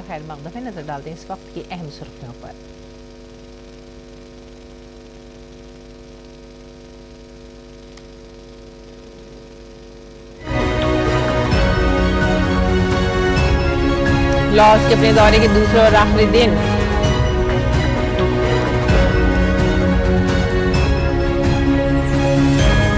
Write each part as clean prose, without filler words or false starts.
खैर मकदम नजर डालते हैं इस वक्त की अहम सुर्खियों पर। लाओस के अपने दौरे के दूसरे और आखिरी दिन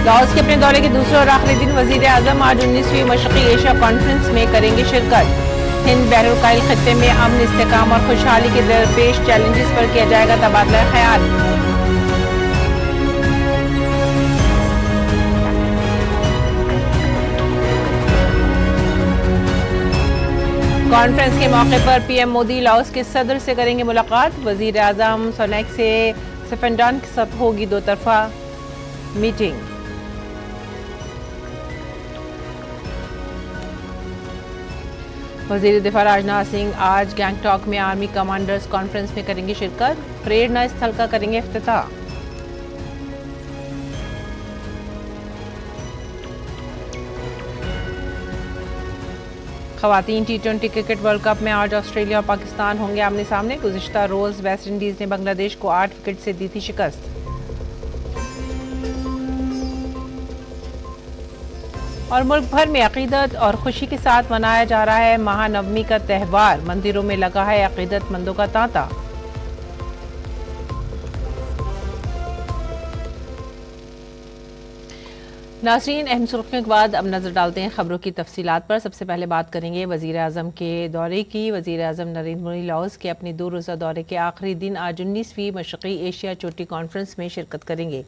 लाओस के अपने दौरे के दूसरे और आखिरी दिन वजीर आजम आज 19वीं मशरकी एशिया कॉन्फ्रेंस में करेंगे शिरकत। हिंद बहरुल खत्ते में अमन, इस्तेहकाम और खुशहाली के दरपेश चैलेंजेस पर किया जाएगा तबादला ख्याल। कॉन्फ्रेंस के मौके पर पीएम मोदी लाओस के सदर से करेंगे मुलाकात। वजीर आजम सोनैक से सिफेंडान के साथ होगी दो तरफा मीटिंग। वजीर दिफा राजनाथ सिंह आज गैंगटॉक में आर्मी कमांडर्स कॉन्फ्रेंस में करेंगे शिरकत। प्रेरणा स्थल का करेंगे इफ्तिताह। खवातीन टी20 क्रिकेट वर्ल्ड कप में आज ऑस्ट्रेलिया और पाकिस्तान होंगे आमने सामने। गुज़िश्ता रोज वेस्ट इंडीज ने बांग्लादेश को 8 विकेट से दी थी शिकस्त। और मुल्क भर में अकीदत और खुशी के साथ मनाया जा रहा है महानवमी का त्यौहार। मंदिरों में लगा है अकीदतमंदों का तांता। नाज़रीन, अहम सुर्खियों के बाद अब नजर डालते हैं खबरों की तफसीलात पर। सबसे पहले बात करेंगे वजीर आजम के दौरे की। वजीर आजम नरेंद्र मोदी लाओस के अपने 2 रोज़ा दौरे के आखिरी दिन आज 19वीं मशरकी एशिया चोटी कॉन्फ्रेंस में शिरकत करेंगे।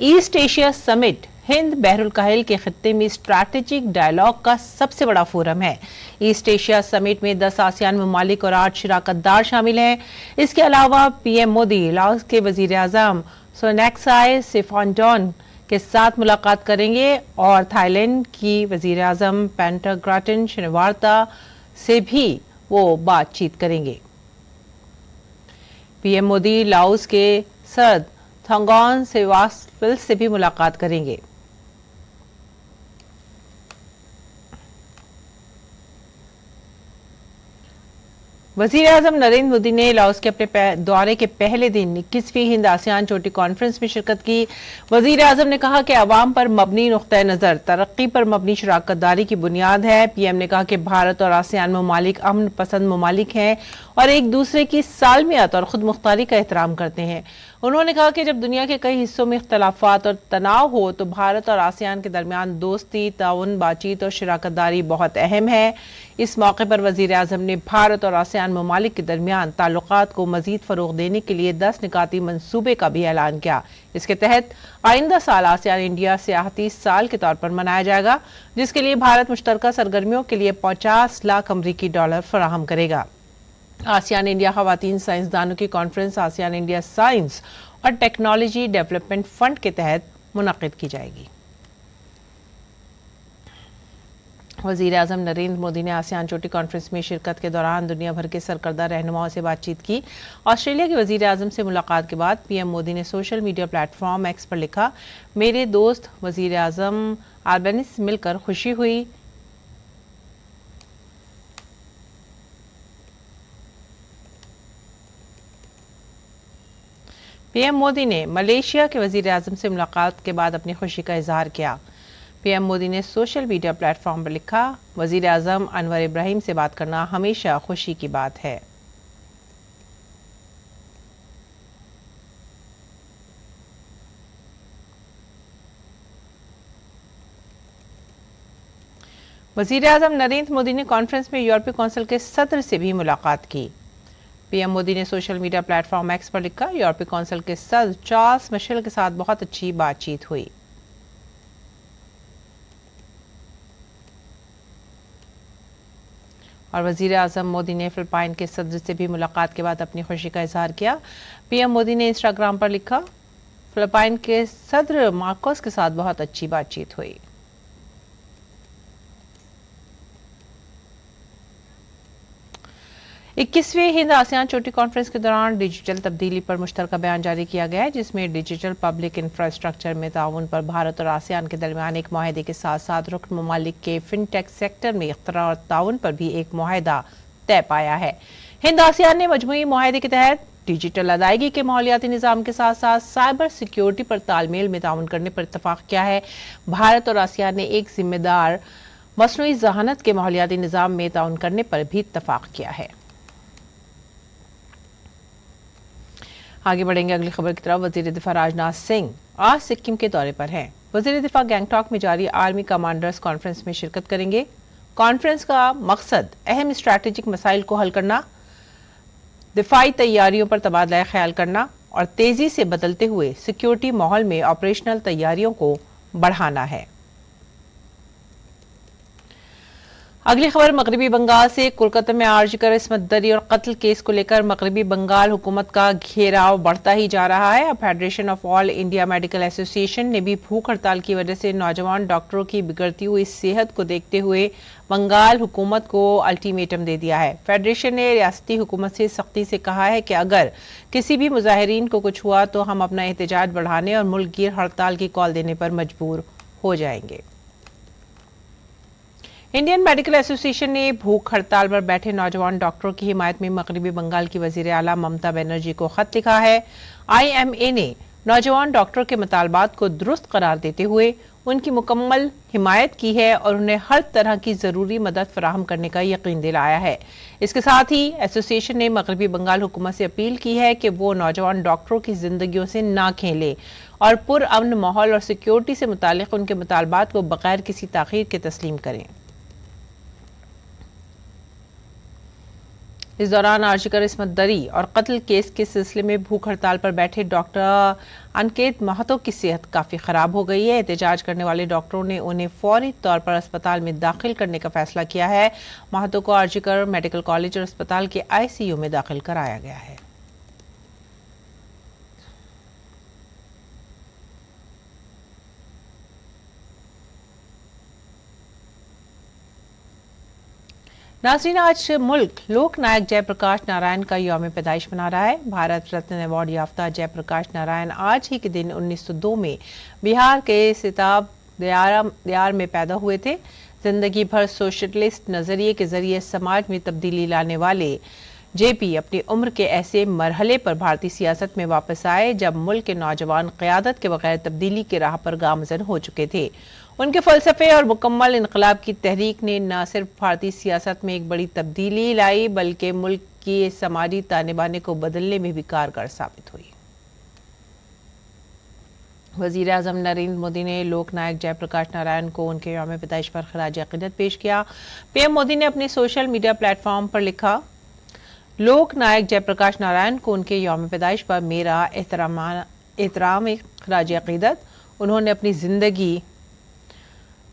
ईस्ट एशिया समिट हिंद बहरुल के खित्ते में स्ट्रैटेजिक डायलॉग का सबसे बड़ा फोरम है। ईस्ट एशिया समिट में 10 आसियान ममालिक और 8 शिराकतदार शामिल हैं। इसके अलावा पीएम मोदी लाओस के वजीर आजम सोनैक्साई सिफांडोन के साथ मुलाकात करेंगे और थाईलैंड की वजीर आजम पेंटाग्राटिन शिनवार्ता से भी वो बातचीत करेंगे। पीएम मोदी लाओस के सदर थंगॉन सेवास्विल से भी मुलाकात करेंगे। वजीर आजम नरेंद्र मोदी ने लाओस के अपने दौरे के पहले दिन 21वीं हिंद आसियान चोटी कॉन्फ्रेंस में शिरकत की। वजीर आजम ने कहा कि अवाम पर मबनी नुक्ता नजर तरक्की पर मबनी शराकतदारी की बुनियाद है। पीएम ने कहा कि भारत और आसियान ममालिक अमन पसंद ममालिक हैं और एक दूसरे की सालमियत और खुद मुख्तारी का एहतराम करते हैं। उन्होंने कहा कि जब दुनिया के कई हिस्सों में इख्तलाफात और तनाव हो तो भारत और आसियान के दरमियान दोस्ती, ताउन, बातचीत और शराकतदारी बहुत अहम है। इस मौके पर वजीर आजम ने भारत और आसियान ममालिक के दरमियान ताल्लुकात को मजीद फरोग देने के लिए 10 निकाती मंसूबे का भी ऐलान किया। इसके तहत आइंदा साल आसियान इंडिया सियाहती साल के तौर पर मनाया जाएगा, जिसके लिए भारत मुश्तरका सरगर्मियों के लिए 50 लाख अमरीकी डॉलर फराहम करेगा। आसियान इंडिया खवातीन साइंसदानों की कॉन्फ्रेंस आसियान इंडिया साइंस और टेक्नोलॉजी डेवलपमेंट फंड के तहत मुनक्किद की जाएगी। वजीर आजम नरेंद्र मोदी ने आसियान चोटी कॉन्फ्रेंस में शिरकत के दौरान दुनिया भर के सरकर्दा रहनुमाओं से बातचीत की। ऑस्ट्रेलिया के वजीर आजम से मुलाकात के बाद पीएम मोदी ने सोशल मीडिया प्लेटफॉर्म एक्स पर लिखा, मेरे दोस्त वजीर आजम अल्बनीज़ से मिलकर खुशी हुई। पीएम मोदी ने मलेशिया के वजीर आजम से मुलाकात के बाद अपनी खुशी का इजहार किया। पीएम मोदी ने सोशल मीडिया प्लेटफॉर्म पर लिखा, वजीर आजम अनवर इब्राहिम से बात करना हमेशा खुशी की बात है। वजीर आजम नरेंद्र मोदी ने कॉन्फ्रेंस में यूरोपीय कौंसिल के सदर से भी मुलाकात की। पीएम मोदी ने सोशल मीडिया प्लेटफॉर्म एक्स पर लिखा, यूरोपीय कौंसिल के सदर चार्ल्स मिशेल के साथ बहुत अच्छी बातचीत हुई। और वजीर आजम मोदी ने फिलिपाइन के सदर से भी मुलाकात के बाद अपनी खुशी का इजहार किया। पीएम मोदी ने इंस्टाग्राम पर लिखा, फिलिपाइन के सदर मार्कोस के साथ बहुत अच्छी बातचीत हुई। इक्कीसवीं हिंद आसियान चोटी कॉन्फ्रेंस के दौरान डिजिटल तब्दीली पर मुश्तरका बयान जारी किया गया है, जिसमें डिजिटल पब्लिक इंफ्रास्ट्रक्चर में ताउन पर भारत और आसियान के दरमियान एक मुआहदे के साथ साथ रुकन ममालिक के फिनटेक सेक्टर में इख्तरा और ताउन पर भी एक मुआहदा तय पाया है। हिंद आसियान ने मजमूई मुआहदे के तहत डिजिटल अदायगी के माहौलियाती निज़ाम के साथ साथ साइबर सिक्योरिटी पर तालमेल में ताउन करने पर इत्तफाक किया है। भारत और आसियान ने एक जिम्मेदार मसनूई जहानत के माहौलियाती निज़ाम में ताउन करने पर भी इत्तफाक किया है। आगे बढ़ेंगे अगली खबर की तरफ। वजीर दिफा राजनाथ सिंह आज सिक्किम के दौरे पर हैं। वजीर दिफा गैंगटॉक में जारी आर्मी कमांडर्स कॉन्फ्रेंस में शिरकत करेंगे। कॉन्फ्रेंस का मकसद अहम स्ट्रैटेजिक मसाइल को हल करना, दिफाई तैयारियों पर तबादला ख्याल करना और तेजी से बदलते हुए सिक्योरिटी माहौल में ऑपरेशनल तैयारियों को बढ़ाना है। अगली खबर मगरबी बंगाल से। कोलकाता में आरजी इस्मत दरी और कत्ल केस को लेकर मगरबी बंगाल हुकूमत का घेराव बढ़ता ही जा रहा है। अब federation of all India medical association ने भी भूख हड़ताल की वजह से नौजवान डॉक्टरों की बिगड़ती हुई सेहत को देखते हुए बंगाल हुकूमत को अल्टीमेटम दे दिया है। फेडरेशन ने रियासती हुकूमत से सख्ती से कहा है कि अगर किसी भी मुजाहिरीन को कुछ हुआ तो हम अपना एहतजाज बढ़ाने और मुल्क गिर हड़ताल की कॉल देने पर मजबूर हो जाएंगे। इंडियन मेडिकल एसोसिएशन ने भूख हड़ताल पर बैठे नौजवान डॉक्टरों की हिमायत में मगरबी बंगाल की वजीर आला ममता बनर्जी को खत लिखा है। IMA ने नौजवान डॉक्टरों के मुतालबात को दुरुस्त करार देते हुए उनकी मुकम्मल हिमायत की है और उन्हें हर तरह की जरूरी मदद फराहम करने का यकीन दिलाया है। इसके साथ ही एसोसिएशन ने मगरबी बंगाल हुकूमत से अपील की है कि वो नौजवान डॉक्टरों की जिंदगियों से ना खेले और पुरअमन माहौल और सिक्योरिटी से मुतालिक उनके मुतालबात को बगैर किसी ताखीर के तस्लीम करें। इस दौरान आरजी इस्मत दरी और कत्ल केस के सिलसिले में भूख हड़ताल पर बैठे डॉक्टर अनकेत महतो की सेहत काफी खराब हो गई है। एहतजाज करने वाले डॉक्टरों ने उन्हें फौरी तौर पर अस्पताल में दाखिल करने का फैसला किया है। महतो को आरजी मेडिकल कॉलेज और अस्पताल के ICU में दाखिल कराया गया है। नाज़रीन, आज मुल्क लोक नायक जयप्रकाश नारायण का यौम पैदाइश मना रहा है। भारत रत्न अवार्ड याफ्ता जयप्रकाश नारायण आज ही के दिन 1902 में बिहार के सिताब दियार में पैदा हुए थे। जिंदगी भर सोशलिस्ट नजरिए के जरिए समाज में तब्दीली लाने वाले JP अपनी उम्र के ऐसे मरहले पर भारतीय सियासत में वापस आए जब मुल्क के नौजवान क़यादत के बगैर तब्दीली के राह पर गामजन हो चुके थे। उनके फलसफे और मुकम्मल इनकलाब की तहरीक ने न सिर्फ भारतीय सियासत में एक बड़ी तब्दीली लाई बल्कि मुल्क की समाजी ताने बाने को बदलने में भी कारगर साबित हुई। वज़ीर आज़म नरेंद्र मोदी ने लोक नायक जयप्रकाश नारायण को उनके यौम पैदाइश पर खराज अक़ीदत पेश किया। PM मोदी ने अपने सोशल मीडिया प्लेटफॉर्म पर लिखा, लोक नायक जयप्रकाश नारायण को उनके यौम पैदाइश पर मेरा एहतराम खराज अक़ीदत। उन्होंने अपनी ज़िंदगी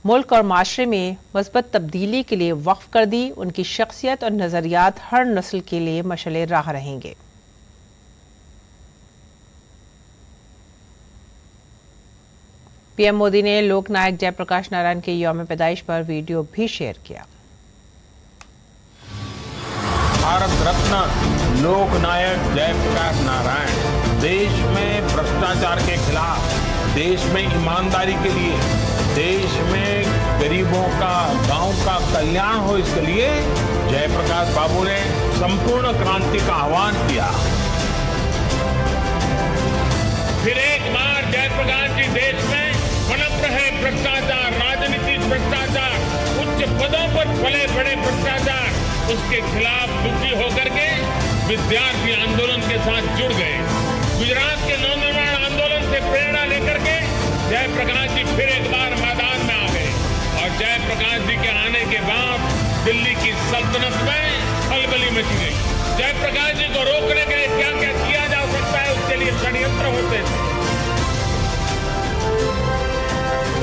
मुल्क और माशरे में मस्बत तब्दीली के लिए वक्फ कर दी। उनकी शख्सियत और नज़रियात हर नस्ल के लिए मशअले राह रहेंगे। PM मोदी ने लोक नायक जयप्रकाश नारायण के यौम पैदाइश पर वीडियो भी शेयर किया। भारत रत्न लोक नायक जयप्रकाश नारायण देश में भ्रष्टाचार के खिलाफ, देश में ईमानदारी के लिए, देश में गरीबों का, गांव का कल्याण हो, इसके लिए जयप्रकाश बाबू ने संपूर्ण क्रांति का आह्वान किया। फिर एक बार जयप्रकाश जी देश में पनप रहे भ्रष्टाचार, राजनीतिक भ्रष्टाचार, उच्च पदों पर पले बड़े भ्रष्टाचार, उसके खिलाफ दुखी होकर के विद्यार्थी आंदोलन के साथ जुड़ गए। गुजरात के नवनिर्माण आंदोलन से प्रेरणा लेकर के जयप्रकाश जी फिर एक बार मैदान में आ गए और जयप्रकाश जी के आने के बाद दिल्ली की सल्तनत में खलबली मची गई। जयप्रकाश जी को रोकने के लिए क्या क्या किया जा सकता है, उसके लिए षड्यंत्र होते थे।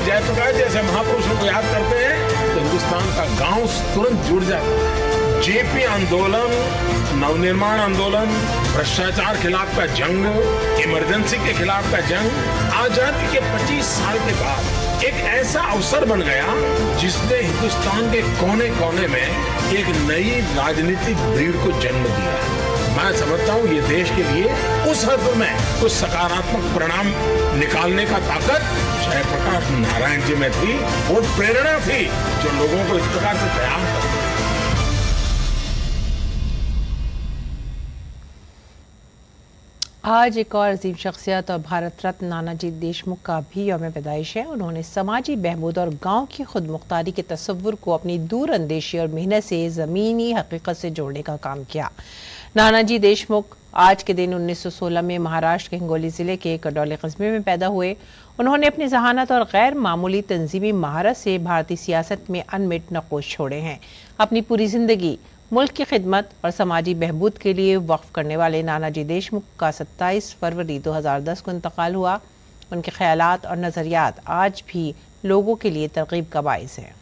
जयप्रकाश जैसे महापुरुषों को याद करते हैं तो हिंदुस्तान का गांव तुरंत जुड़ जाता है। JP आंदोलन, नवनिर्माण आंदोलन, भ्रष्टाचार खिलाफ का जंग, इमरजेंसी के खिलाफ का जंग, आजादी के 25 साल के बाद एक ऐसा अवसर बन गया जिसने हिंदुस्तान के कोने कोने में एक नई राजनीतिक भीड़ को जन्म दिया। मैं समझता हूँ ये देश के लिए उस हद में कुछ सकारात्मक परिणाम निकालने का ताकत जयप्रकाश नारायण जी में थी। वो प्रेरणा थी जो लोगों को इस प्रकार से तैयार करती। आज एक और अजीम शख्सियत और भारत रत्न नानाजी देशमुख का भी यौम पैदाइश है। उन्होंने समाजी बहबूद और गांव की खुद मुख्तारी के तस्वुर को अपनी दूरअंदेशी और मेहनत से ज़मीनी हकीकत से जोड़ने का काम किया। नानाजी देशमुख आज के दिन 1916 में महाराष्ट्र के हिंगोली जिले के कडौली कस्बे में पैदा हुए। उन्होंने अपनी जहानत और गैर मामूली तंजीमी महारत से भारतीय सियासत में अनमिट नक्श छोड़े हैं। अपनी पूरी जिंदगी मुल्क की खिदमत और समाजी बहबूद के लिए वक्फ करने वाले नानाजी देशमुख का 27 फरवरी 2010 को इंतकाल हुआ। उनके ख्यालात और नज़रियात आज भी लोगों के लिए तरगीब का बाइस है।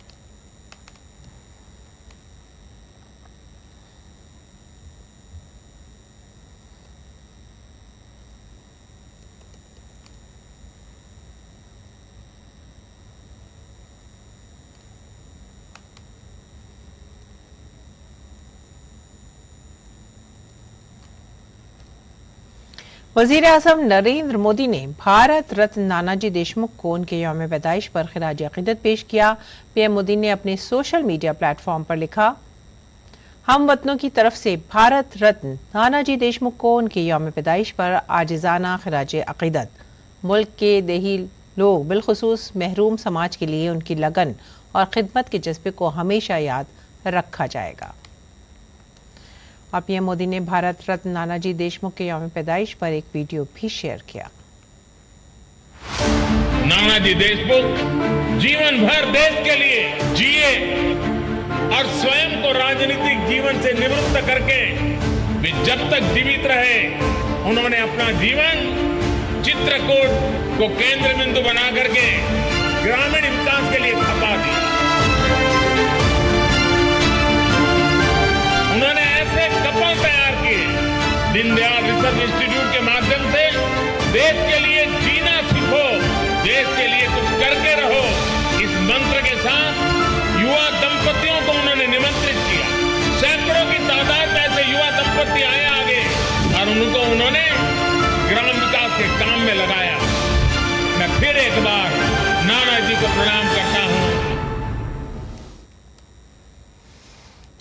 वज़ीर आज़म नरेंद्र मोदी ने भारत रत्न नानाजी देशमुख को उनके यौम पैदाइश पर खिराज अक़ीदत पेश किया। पीएम मोदी ने अपने सोशल मीडिया प्लेटफॉर्म पर लिखा, हम वतनों की तरफ से भारत रत्न नानाजी देशमुख को उनके यौम पैदाइश पर आजिज़ाना खिराज अक़ीदत। मुल्क के देही लोग बिलखुसूस महरूम समाज के लिए उनकी लगन और खिदमत के जज्बे को हमेशा याद रखा जाएगा। और पीएम मोदी ने भारत रत्न नानाजी देशमुख के यौम पैदाइश पर एक वीडियो भी शेयर किया। नानाजी देशमुख जीवन भर देश के लिए जिए और स्वयं को राजनीतिक जीवन से निवृत्त करके वे जब तक जीवित रहे उन्होंने अपना जीवन चित्रकूट को केंद्र बिंदु बना करके ग्रामीण विकास के लिए खपा दी। उन्होंने ऐसे कपल तैयार किए। दीनदयाल रिसर्च इंस्टीट्यूट के माध्यम से देश के लिए जीना सीखो, देश के लिए कुछ करके रहो, इस मंत्र के साथ युवा दंपतियों को उन्होंने निमंत्रित किया। सैकड़ों की तादाद में ऐसे युवा दंपति आए आगे और उनको उन्होंने ग्राम विकास के काम में लगाया। मैं फिर एक बार नाना जी को प्रणाम करता हूं।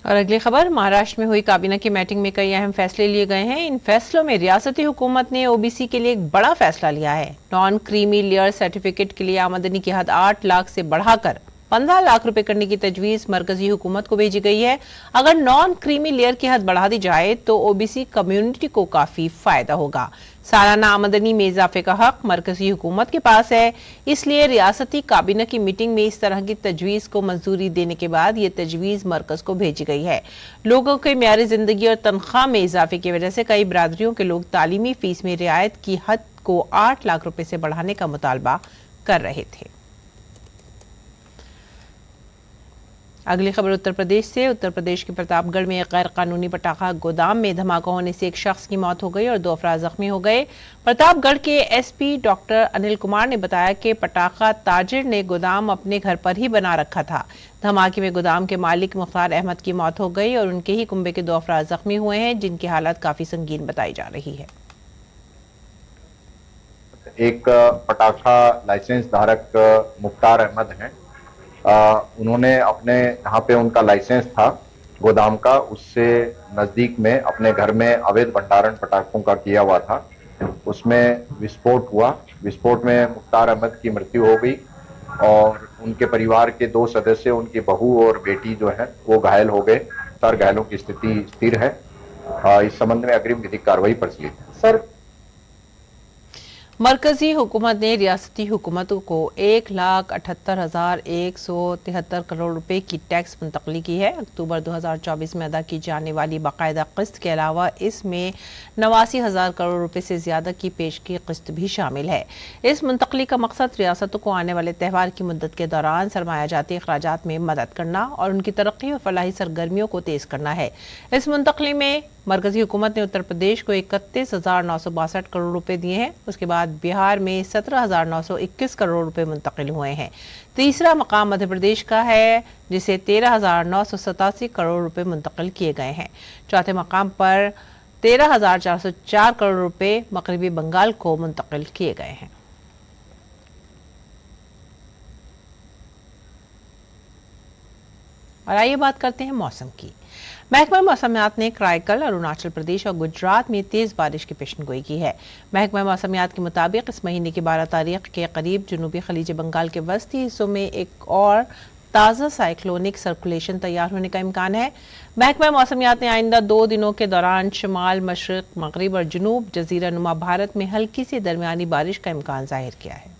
और अगली खबर, महाराष्ट्र में हुई काबीना की मीटिंग में कई अहम फैसले लिए गए हैं। इन फैसलों में रियासती हुकूमत ने ओबीसी के लिए एक बड़ा फैसला लिया है। नॉन क्रीमी लेयर सर्टिफिकेट के लिए आमदनी की हद 8 लाख से बढ़ाकर 15 लाख रुपए करने की तजवीज मरकजी हुकूमत को भेजी गई है। अगर नॉन क्रीमी लेयर की हद बढ़ा दी जाए तो ओबीसी कम्युनिटी को काफी फायदा होगा। सालाना आमदनी में इजाफे का हक मरकजी हुकूमत के पास है, इसलिए रियासती काबीना की मीटिंग में इस तरह की तजवीज को मंजूरी देने के बाद ये तजवीज मरकज को भेजी गई है। लोगों के म्यारी जिंदगी और तनख्वाह में इजाफे की वजह से कई बरादरियों के लोग तालीमी फीस में रियायत की हद को 8 लाख रुपए से बढ़ाने का मुतालबा कर रहे थे। अगली खबर उत्तर प्रदेश से। उत्तर प्रदेश के प्रतापगढ़ में एक गैर कानूनी पटाखा गोदाम में धमाका होने से एक शख्स की मौत हो गई और 2 अफराद जख्मी हो गए। प्रतापगढ़ के एसपी डॉक्टर अनिल कुमार ने बताया कि पटाखा ताजिर ने गोदाम अपने घर पर ही बना रखा था। धमाके में गोदाम के मालिक मुख्तार अहमद की मौत हो गई और उनके ही कुंबे के 2 अफराद जख्मी हुए हैं, जिनकी हालत काफी संगीन बताई जा रही है। एक पटाखा लाइसेंस धारक मुख्तार अहमद हैं। उन्होंने अपने यहाँ पे उनका लाइसेंस था गोदाम का, उससे नजदीक में अपने घर में अवैध भंडारण पटाखों का किया हुआ था। उसमें विस्फोट हुआ। विस्फोट में मुख्तार अहमद की मृत्यु हो गई और उनके परिवार के 2 सदस्य, उनकी बहू और बेटी जो है वो घायल हो गए। सर घायलों की स्थिति स्थिर है। इस संबंध में अग्रिम विधिक कार्रवाई प्रचलित है। सर मरकजी हुकूमत ने रियासती हुकूमतों को 1,78,173 करोड़ रुपए की टैक्स मुंतकली की है। अक्टूबर 2024 में अदा की जाने वाली बाकायदा किस्त के अलावा इसमें 89,000 करोड़ रुपए से ज्यादा की पेशगी किस्त भी शामिल है। इस मुंतकली का मकसद रियासतों को आने वाले त्यौहार की मुद्दत के दौरान सरमायाजाती अखराजात में मदद करना और उनकी तरक्की और फलाही सरगर्मियों को तेज करना है। इस मुंतकली में मरकजी हुकूमत ने उत्तर प्रदेश को 31,962 करोड़ रुपए दिए हैं। उसके बाद बिहार में 17,921 करोड़ रुपए मुंतकिल हुए हैं। तीसरा मकाम मध्य प्रदेश का है, जिसे 13,987 करोड़ रुपए मुंतकिल किए गए हैं। चौथे मकाम पर 13,404 करोड़ रुपए मगरबी बंगाल को मुंतकिल किए गए हैं। और आइए बात करते हैं मौसम की। महकमा मौसमियात ने कराईकल, अरुणाचल प्रदेश और गुजरात में तेज बारिश की पेशनगोई की है। महकमा मौसमियात के मुताबिक इस महीने की 12 तारीख के करीब जनूबी खलीज बंगाल के वस्ती हिस्सों में एक और ताज़ा साइक्लोनिक सर्कुलेशन तैयार होने का इम्कान है। महकमा मौसमियात ने आइंदा 2 दिनों के दौरान शमाल, मशरिक, मगरिब और जनूब जजीरा नुमा भारत में हल्की से दरमियानी बारिश का इम्कान जाहिर किया है।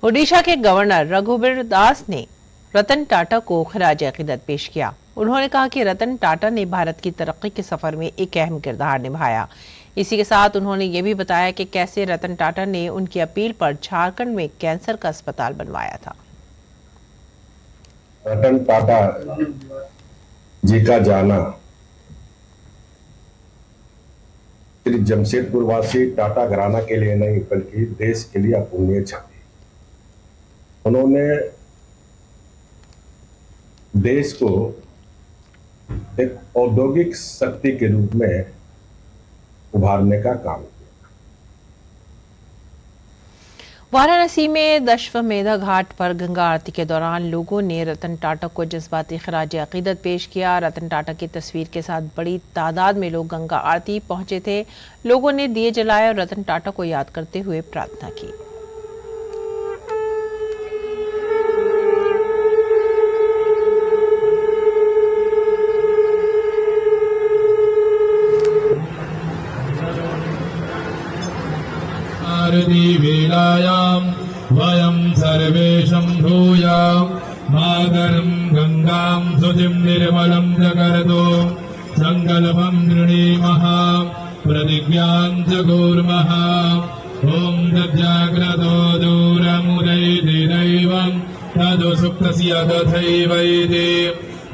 ओडिशा के गवर्नर रघुवीर दास ने रतन टाटा को खराज अकीदत पेश किया। उन्होंने कहा कि रतन टाटा ने भारत की तरक्की के सफर में एक अहम किरदार निभाया। इसी के साथ उन्होंने ये भी बताया कि कैसे रतन टाटा ने उनकी अपील पर झारखंड में कैंसर का अस्पताल बनवाया था। रतन टाटा जी का जाना सिर्फ जमशेदपुर वासी टाटा घराना के लिए नहीं बल्कि देश के लिए अपूर्णीय क्षति। उन्होंने देश को एक औद्योगिक शक्ति के रूप में उभारने का काम किया। वाराणसी में दशवमेधा घाट पर गंगा आरती के दौरान लोगों ने रतन टाटा को जज्बाती खराज अकीदत पेश किया। रतन टाटा की तस्वीर के साथ बड़ी तादाद में लोग गंगा आरती पहुंचे थे। लोगों ने दिए जलाए और रतन टाटा को याद करते हुए प्रार्थना की। वेलायां वयं सर्वे शम्भूयां मातरं गंगां सुधिं निर्मलं जगर्दो संकल्पं गृणीमः प्रतिज्ञां च कुर्मः ॐ तज्जाग्रतो दूरमुदैति दैवं तदु सुप्तस्य तथैवैति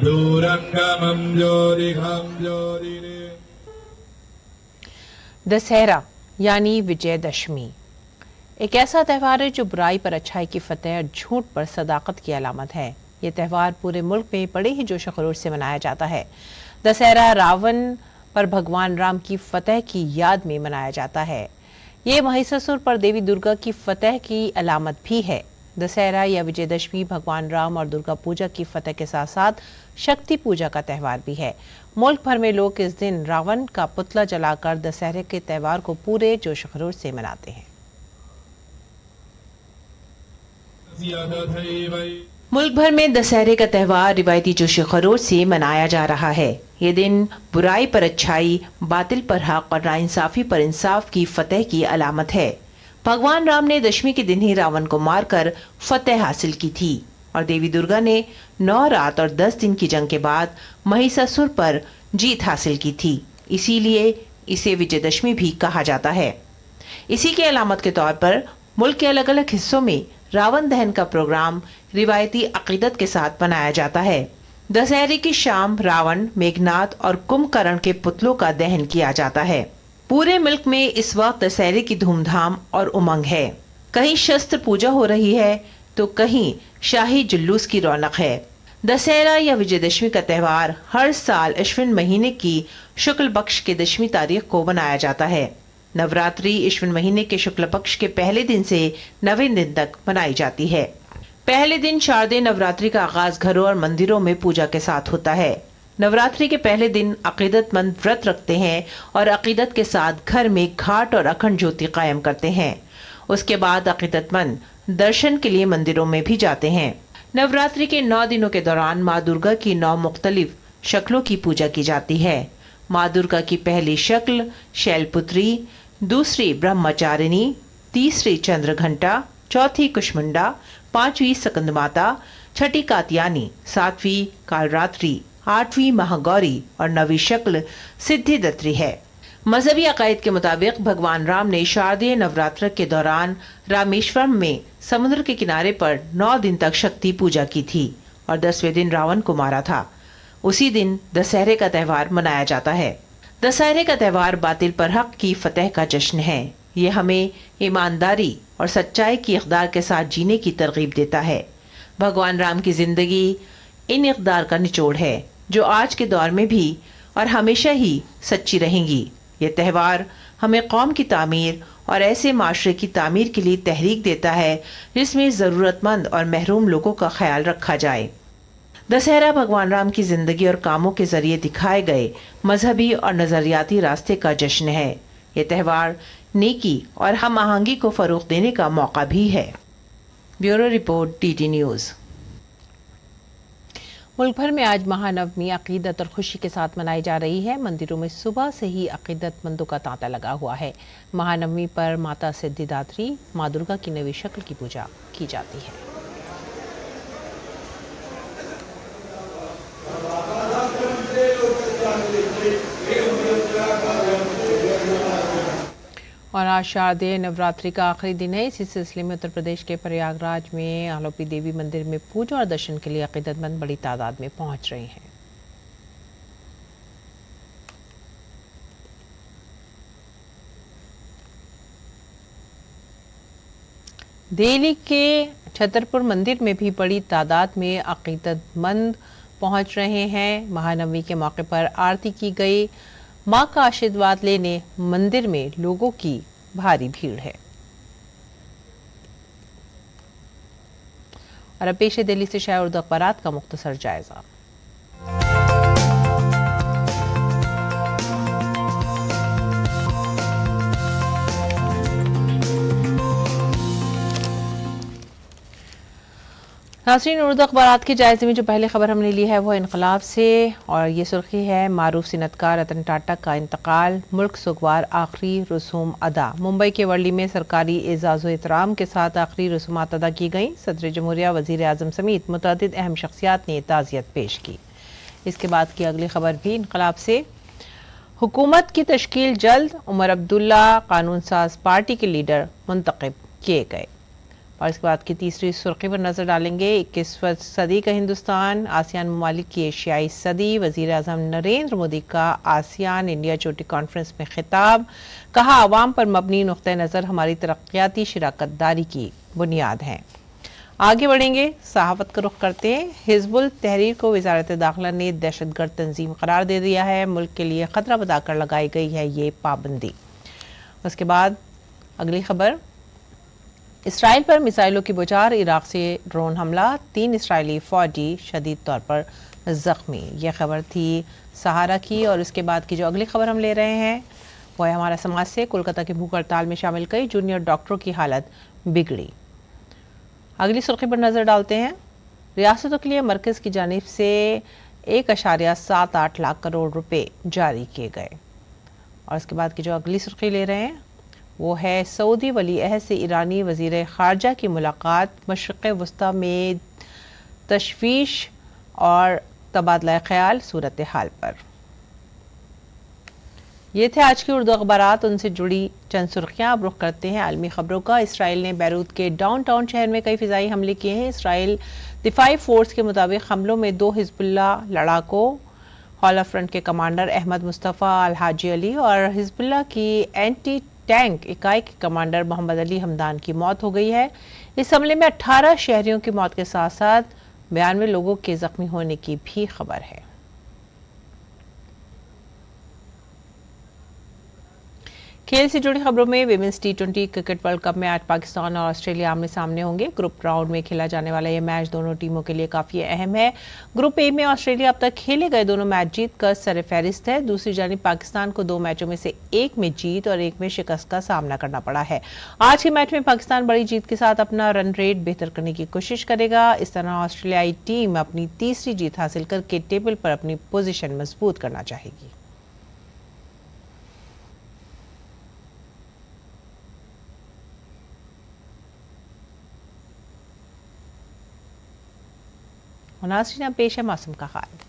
दूरङ्गमं ज्योतिघं ज्योतिरे। दशहरा यानी विजयदशमी एक ऐसा त्यौहार है जो बुराई पर अच्छाई की फतेह और झूठ पर सदाकत की अलामत है। ये त्यौहार पूरे मुल्क में बड़े ही जोश खरोश से मनाया जाता है। दशहरा रावण पर भगवान राम की फतेह की याद में मनाया जाता है। ये महिषासुर पर देवी दुर्गा की फतेह की अलामत भी है। दशहरा या विजयदशमी भगवान राम और दुर्गा पूजा की फतेह के साथ साथ शक्ति पूजा का त्यौहार भी है। मुल्क भर में लोग इस दिन रावण का पुतला जलाकर दशहरे के त्यौहार को पूरे जोश खरोश से मनाते हैं। मुल्क भर में दशहरे का त्यौहार रिवायती जोश खरोश से मनाया जा रहा है। ये दिन बुराई पर अच्छाई, बातिल पर हक और नाइंसाफी पर इंसाफ की फतेह की अलामत है। भगवान राम ने दशमी के दिन ही रावण को मारकर फतेह हासिल की थी और देवी दुर्गा ने 9 रात और 10 दिन की जंग के बाद महिषासुर पर जीत हासिल की थी। इसीलिए इसे विजयदशमी भी कहा जाता है। इसी के अलामत के तौर पर मुल्क के अलग अलग हिस्सों में रावण दहन का प्रोग्राम रिवायती अकीदत के साथ मनाया जाता है। दशहरे की शाम रावण, मेघनाद और कुंभकर्ण के पुतलों का दहन किया जाता है। पूरे मुल्क में इस वक्त दशहरे की धूमधाम और उमंग है। कहीं शस्त्र पूजा हो रही है तो कहीं शाही जुलूस की रौनक है। दशहरा या विजयदशमी का त्यौहार हर साल अश्विन महीने की शुक्ल पक्ष के 10वीं तारीख को मनाया जाता है। नवरात्रि अश्विन महीने के शुक्ल पक्ष के पहले दिन से 9वें दिन तक मनाई जाती है। पहले दिन शारदीय नवरात्रि का आगाज घरों और मंदिरों में पूजा के साथ होता है। नवरात्रि के पहले दिन अकीदतमंद व्रत रखते हैं और अकीदत के साथ घर में घाट और अखंड ज्योति कायम करते हैं। उसके बाद अकीदतमंद दर्शन के लिए मंदिरों में भी जाते हैं। नवरात्रि के 9 दिनों के दौरान माँ दुर्गा की 9 मुख्तलिफ शक्लों की पूजा की जाती है। माँ दुर्गा की पहली शक्ल शैलपुत्री, दूसरी ब्रह्मचारिणी, तीसरी चंद्रघंटा, चौथी कुष्मंडा, 5वीं सकंदमाता, 6ठी कात्यायनी, 7वीं कालरात्रि, 8वीं महागौरी और 9वीं शक्ल सिद्धिदात्री है। मजहबी अकायद के मुताबिक भगवान राम ने शारदीय नवरात्र के दौरान रामेश्वरम में समुद्र के किनारे पर 9 दिन तक शक्ति पूजा की थी और 10वें दिन रावण को मारा था। उसी दिन दशहरे का त्यौहार मनाया जाता है। दशहरे का त्यौहार बातिल पर हक की फतेह का जश्न है। ये हमें ईमानदारी और सच्चाई की इक़दार के साथ जीने की तरगीब देता है। भगवान राम की जिंदगी इन इक़दार का निचोड़ है जो आज के दौर में भी और हमेशा ही सच्ची रहेंगी। ये त्यौहार हमें कौम की तामीर और ऐसे माशरे की तामीर के लिए तहरीक देता है जिसमें ज़रूरतमंद और महरूम लोगों का ख्याल रखा जाए। दशहरा भगवान राम की जिंदगी और कामों के जरिए दिखाए गए मजहबी और नजरियाती रास्ते का जश्न है। ये त्यौहार नेकी और हम आहंगी को फरोग देने का मौका भी है। Bureau report, DD news. मुल्क भर में आज महानवमी अकीदत और खुशी के साथ मनाई जा रही है। मंदिरों में सुबह से ही अकीदतमंदों का तांता लगा हुआ है। महानवमी पर माता सिद्धिदात्री माँ दुर्गा की नवी शक्ल की पूजा की जाती है। और आज शारदीय नवरात्रि का आखिरी दिन है। इसी सिलसिले में उत्तर प्रदेश के प्रयागराज में आलोपी देवी मंदिर में पूजा और दर्शन के लिए अकीदतमंद बड़ी तादाद में पहुंच रहे हैं। दिल्ली के छतरपुर मंदिर में भी बड़ी तादाद में अकीदतमंद पहुंच रहे हैं। महानवमी के मौके पर आरती की गई। मां का आशीर्वाद लेने मंदिर में लोगों की भारी भीड़ है। और अब पेश है दिल्ली से शाया उर्दू अखबारात का मुख्तसर जायजा। नाज़रीन, उर्दू अखबारात के जायजे में जो पहली खबर हमने ली है वो इनकलाब से, और ये सुर्खी है मारूफ सिनतकार रतन टाटा का इंतकाल, मुल्क सुगवार आखिरी रसूम अदा। मुंबई के वर्ली में सरकारी एजाज़ो एहतराम के साथ आखिरी रसूमात अदा की गई। सदर जमहूरिया, वज़ीर आज़म समेत मुतअद्दिद अहम शख्सियात ने ताज़ियत पेश की। इसके बाद की अगली खबर भी इनकलाब से, हुकूमत की तश्कील जल्द, उमर अब्दुल्ला कानून साज पार्टी के लीडर मुंतखब किए गए। और इसके बाद की तीसरी सुर्खी पर नजर डालेंगे। 21वीं सदी का हिंदुस्तान, आसियान ममालिक की एशियाई सदी। वज़ीर आज़म नरेंद्र मोदी का आसियान इंडिया चोटी कॉन्फ्रेंस में खिताब, कहा आवाम पर मबनी नुक्ते नज़र हमारी तरक्याती शिराकतदारी की बुनियाद है। आगे बढ़ेंगे, सहाफत का रुख करते हैं। हिजबुल तहरीर को वज़ारत दाखिला ने दहशतगर्द तंजीम करार दे दिया है। मुल्क के लिए खतरा बताकर लगाई गई है ये पाबंदी। उसके बाद अगली खबर, इसराइल पर मिसाइलों की बौछार, इराक से ड्रोन हमला, 3 इसराइली फौजी शदीद तौर पर जख्मी। यह खबर थी सहारा की। और इसके बाद की जो अगली खबर हम ले रहे हैं वो है हमारा समाज से। कोलकाता की भूख हड़ताल में शामिल कई जूनियर डॉक्टरों की हालत बिगड़ी। अगली सुर्खी पर नजर डालते हैं। रियासतों के लिए मरकज की जानिब से 1.78 लाख करोड़ रुपए जारी किए गए। और इसके बाद की जो अगली सुर्खी ले रहे हैं वो है सऊदी वली अहद से ईरानी वज़ीर ख़ारजा की मुलाकात, मशरिक़ वस्ता में तशवीश और तबादला ख्याल सूरत हाल पर। ये थे आज की उर्दू अखबारात। उनसे जुड़ी चंद सुर्खियां। अब रुख करते हैं आलमी खबरों का। इसराइल ने बैरूत के डाउनटाउन शहर में कई फ़िज़ाई हमले किए हैं। इसराइल दिफाई फोर्स के मुताबिक हमलों में 2 हिजबुल्लाह लड़ाकों, हौला फ्रंट के कमांडर अहमद मुस्तफ़ा अल हाजी अली और हिजबुल्लाह की एंटी टैंक इकाई के कमांडर मोहम्मद अली हमदान की मौत हो गई है। इस हमले में 18 शहरियों की मौत के साथ साथ 92 लोगों के जख्मी होने की भी खबर है। खेल से जुड़ी खबरों में women's T20 cricket world cup में आज पाकिस्तान और ऑस्ट्रेलिया आमने सामने होंगे। ग्रुप राउंड में खेला जाने वाला यह मैच दोनों टीमों के लिए काफी अहम है। ग्रुप ए में ऑस्ट्रेलिया अब तक खेले गए दोनों मैच जीतकर सरफहरिस्त है। दूसरी जानिब पाकिस्तान को 2 मैचों में से 1 में जीत और 1 में शिकस्त का सामना करना पड़ा है। आज के मैच में पाकिस्तान बड़ी जीत के साथ अपना रन रेट बेहतर करने की कोशिश करेगा। इस तरह ऑस्ट्रेलियाई टीम अपनी तीसरी जीत हासिल करके टेबल पर अपनी पोजीशन मजबूत करना चाहेगी। नाज़रीन, पेश है मौसम का हाल।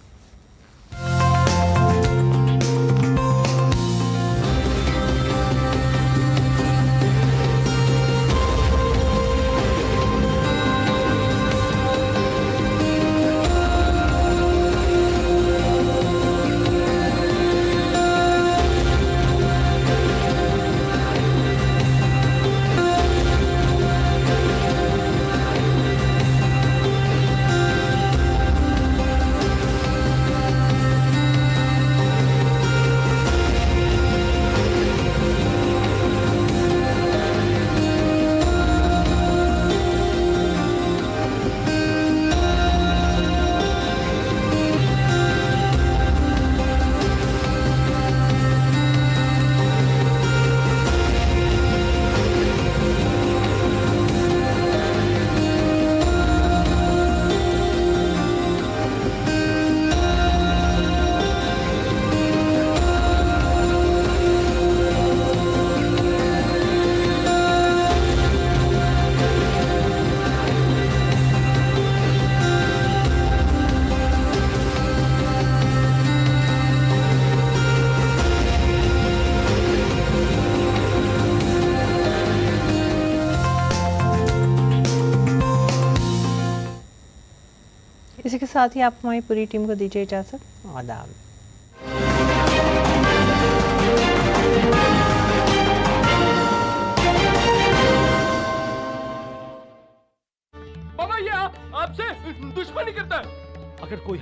इसी के साथ ही आप हमारी पूरी टीम को दीजिए इजाजत। आदाब। बाबा ये आपसे दुश्मनी करता है। अगर कोई